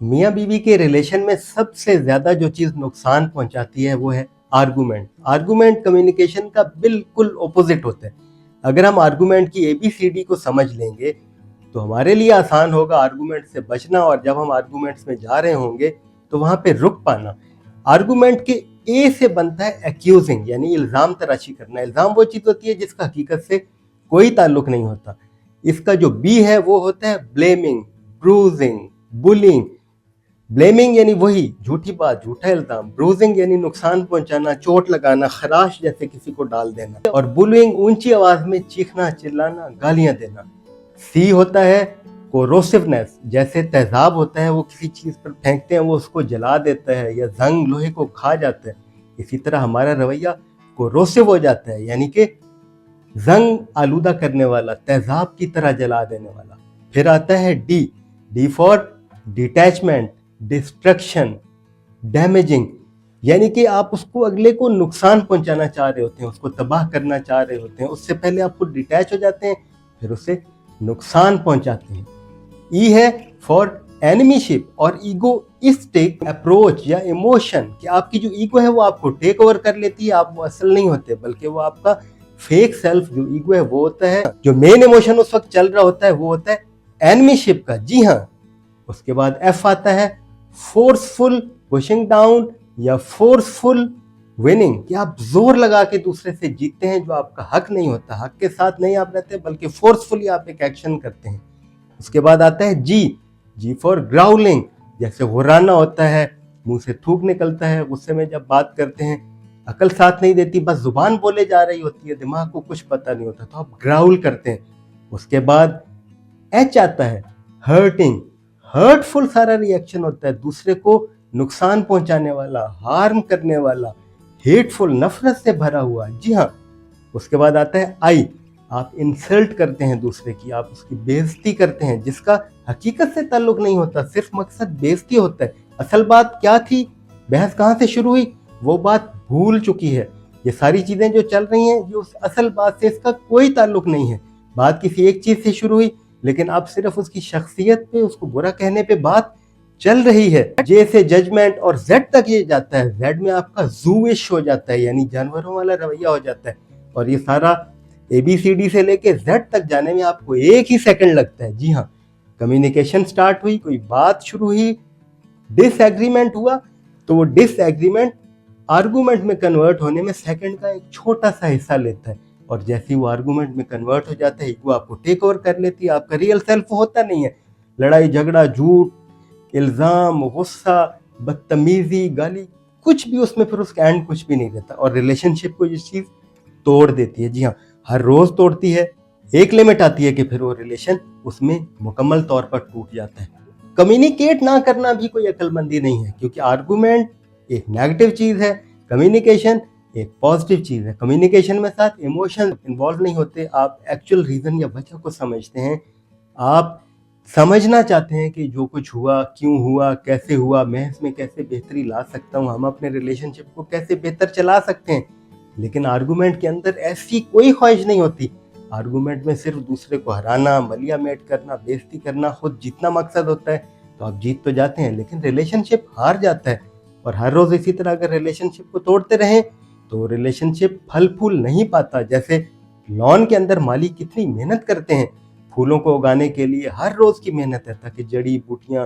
मियाँ बीवी के रिलेशन में सबसे ज्यादा जो चीज नुकसान पहुंचाती है वो है आर्गुमेंट। आर्गुमेंट कम्युनिकेशन का बिल्कुल ऑपोजिट होता है। अगर हम आर्गुमेंट की एबीसीडी को समझ लेंगे तो हमारे लिए आसान होगा आर्गुमेंट से बचना, और जब हम आर्गुमेंट्स में जा रहे होंगे तो वहां पे रुक पाना। आर्गुमेंट के ए से बनता है एक्यूजिंग, यानी इल्जाम तराशी करना। इल्जाम वो चीज होती है जिसका हकीकत से कोई ताल्लुक नहीं होता। इसका जो बी है वो होता है ब्लेमिंग, ब्रूजिंग, बुलिंग। ब्लेमिंग यानी वही झूठी बात, झूठा इल्जाम। ब्रूजिंग यानी नुकसान पहुंचाना, चोट लगाना, खराश जैसे किसी को डाल देना। और बुलिंग ऊंची आवाज में चीखना, चिल्लाना, गालियां देना। सी होता है कोरोसिवनेस, जैसे तेजाब होता है वो किसी चीज पर फेंकते हैं वो उसको जला देता है, या जंग लोहे को खा जाता है। इसी तरह हमारा रवैया कोरोसिव हो जाता है, यानी कि जंग आलूदा करने वाला, तेजाब की तरह जला देने वाला। फिर आता है D. D for detachment, destruction, damaging, यानी कि आप उसको अगले को नुकसान पहुंचाना चाह रहे होते हैं, उसको तबाह करना चाह रहे होते हैं। उससे पहले आप खुद डिटैच हो जाते हैं, फिर उसे नुकसान पहुंचाते हैं। ई है फॉर एनिमीशिप और ईगोइस्टिक अप्रोच या इमोशन, कि आपकी जो ईगो है वो आपको टेक ओवर कर लेती है। आप वो असल नहीं होते, बल्कि वो आपका फेक सेल्फ जो ईगो है वो होता है। जो मेन इमोशन उस वक्त चल रहा होता है वो होता है एनिमीशिप का। जी हाँ। उसके बाद एफ आता है फोर्सफुल पुशिंग डाउन या फोर्सफुल विनिंग, कि आप जोर लगा के दूसरे से जीतते हैं जो आपका हक नहीं होता। हक के साथ नहीं आप रहते, बल्कि फोर्सफुली आप एक एक्शन करते हैं। उसके बाद आता है जी। जी फॉर ग्राउलिंग, जैसे हुर्राना होता है, मुंह से थूक निकलता है, गुस्से में जब बात करते हैं अकल साथ नहीं देती, बस जुबान बोले जा रही होती है, दिमाग को कुछ पता नहीं होता, तो आप ग्राउल करते हैं। उसके बाद एच आता है हर्टिंग। हर्टफुल सारा रिएक्शन होता है, दूसरे को नुकसान पहुंचाने वाला, हार्म करने वाला, हेटफुल, नफरत से भरा हुआ। जी हाँ। उसके बाद आता है आई। आप इंसल्ट करते हैं दूसरे की, आप उसकी बेइज्जती करते हैं, जिसका हकीकत से ताल्लुक नहीं होता, सिर्फ मकसद बेइज्जती होता है। असल बात क्या थी, बहस कहाँ से शुरू हुई, वो बात भूल चुकी है। ये सारी चीजें जो चल रही हैं ये उस असल बात से इसका कोई ताल्लुक नहीं है। बात किसी एक चीज से शुरू हुई, लेकिन आप सिर्फ उसकी शख्सियत पे, उसको बुरा कहने पे बात चल रही है। जे से जजमेंट और जेड तक ये जाता है। जेड में आपका जूइश हो जाता है, यानी जानवरों वाला रवैया हो जाता है। और ये सारा ABCD से लेके Z तक जाने में आपको एक ही सेकंड लगता है। जी हाँ। कम्युनिकेशन स्टार्ट हुई, कोई बात शुरू हुई, डिसएग्रीमेंट हुआ, तो वो डिसएग्रीमेंट आर्गुमेंट में कन्वर्ट होने में सेकंड का एक छोटा सा हिस्सा लेता है। और जैसे ही वो आर्गुमेंट में कन्वर्ट हो जाता है, ईगो आपको टेक ओवर कर लेती है, आपका रियल सेल्फ होता नहीं है। लड़ाई झगड़ा, झूठ, इल्जाम, गुस्सा, बदतमीजी, गाली, कुछ भी उसमें फिर उसका एंड कुछ भी नहीं रहता, और रिलेशनशिप को ये चीज तोड़ देती है। जी हाँ, हर रोज तोड़ती है। एक लिमिट आती है कि फिर वो रिलेशन उसमें मुकम्मल तौर पर टूट जाता है। कम्युनिकेट ना करना भी कोई अक्लमंदी नहीं है, क्योंकि आर्गुमेंट एक नेगेटिव चीज है, कम्युनिकेशन एक पॉजिटिव चीज है। कम्युनिकेशन में साथ इमोशन इन्वॉल्व नहीं होते, आप एक्चुअल रीजन या वजह को समझते हैं। आप समझना चाहते हैं कि जो कुछ हुआ, क्यों हुआ, कैसे हुआ, मैं इसमें कैसे बेहतरी ला सकता हूँ, हम अपने रिलेशनशिप को कैसे बेहतर चला सकते हैं। लेकिन आर्गुमेंट के अंदर ऐसी कोई ख्वाहिश नहीं होती। आर्गुमेंट में सिर्फ दूसरे को हराना, मलिया मेट करना, बेइज्जती करना, खुद जीतना मकसद होता है। तो आप जीत तो जाते हैं, लेकिन रिलेशनशिप हार जाता है। और हर रोज इसी तरह अगर रिलेशनशिप को तोड़ते रहें तो रिलेशनशिप फल फूल नहीं पाता। जैसे लॉन के अंदर माली कितनी मेहनत करते हैं फूलों को उगाने के लिए, हर रोज की मेहनत है, ताकि जड़ी बूटियां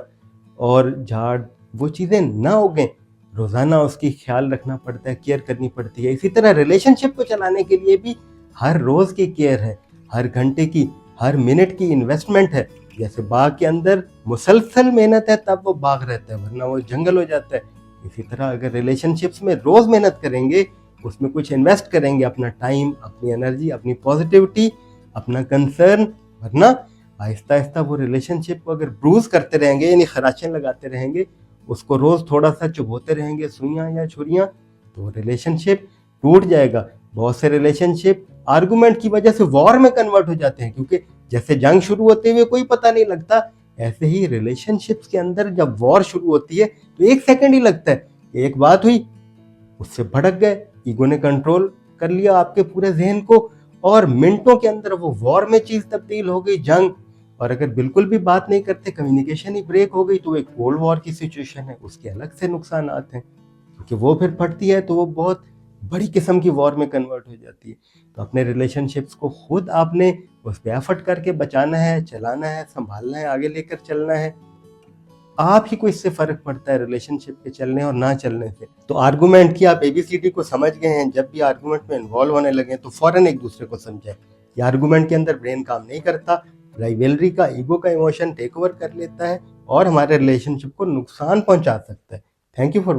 और झाड़ वो चीजें ना उगें। रोजाना उसकी ख्याल रखना पड़ता है, केयर करनी पड़ती है। इसी तरह रिलेशनशिप को चलाने के लिए भी हर रोज की केयर है, हर घंटे की, हर मिनट की इन्वेस्टमेंट है। जैसे बाग के अंदर मुसलसल मेहनत है तब वो बाग रहता है, वरना वो जंगल हो जाता है। इसी तरह अगर रिलेशनशिप्स में रोज मेहनत करेंगे, उसमें कुछ इन्वेस्ट करेंगे, अपना टाइम, अपनी एनर्जी, अपनी पॉजिटिविटी, अपना कंसर्न, वरना आहिस्ता आहिस्ता वो रिलेशनशिप को अगर ब्रूज करते रहेंगे, यानी खराशें लगाते रहेंगे, उसको रोज थोड़ा सा चुभोते रहेंगे सुइयां या छुरियां, तो रिलेशनशिप टूट जाएगा। बहुत से रिलेशनशिप आर्गुमेंट की वजह से वॉर में कन्वर्ट हो जाते हैं, क्योंकि जैसे जंग शुरू होते हुए कोई पता नहीं लगता, ऐसे ही रिलेशनशिप्स के अंदर जब वॉर शुरू होती है तो एक सेकंड ही लगता है। एक बात हुई, उससे भड़क गए, ईगो ने कंट्रोल कर लिया आपके पूरे जहन को, और मिनटों के अंदर वो वॉर में चीज तब्दील हो गई, जंग। और अगर बिल्कुल भी बात नहीं करते, कम्युनिकेशन ही ब्रेक हो गई, तो एक कोल्ड वॉर की सिचुएशन है, उसके अलग से नुकसान आते हैं, क्योंकि वो फिर फटती है तो वो बहुत बड़ी किस्म की वॉर में कन्वर्ट हो जाती है। तो अपने रिलेशनशिप्स को खुद आपने उस पर एफर्ट करके बचाना है, चलाना है, संभालना है, आगे लेकर चलना है। आप ही को इससे फर्क पड़ता है रिलेशनशिप के चलने और ना चलने से। तो आर्गुमेंट की आप एबीसीडी को समझ गए हैं। जब भी आर्गुमेंट में इन्वॉल्व होने लगे तो फौरन एक दूसरे को समझाएं कि आर्गुमेंट के अंदर ब्रेन काम नहीं करता, राइवलरी का, ईगो का इमोशन टेक ओवर कर लेता है और हमारे रिलेशनशिप को नुकसान पहुंचा सकता है। Thank you for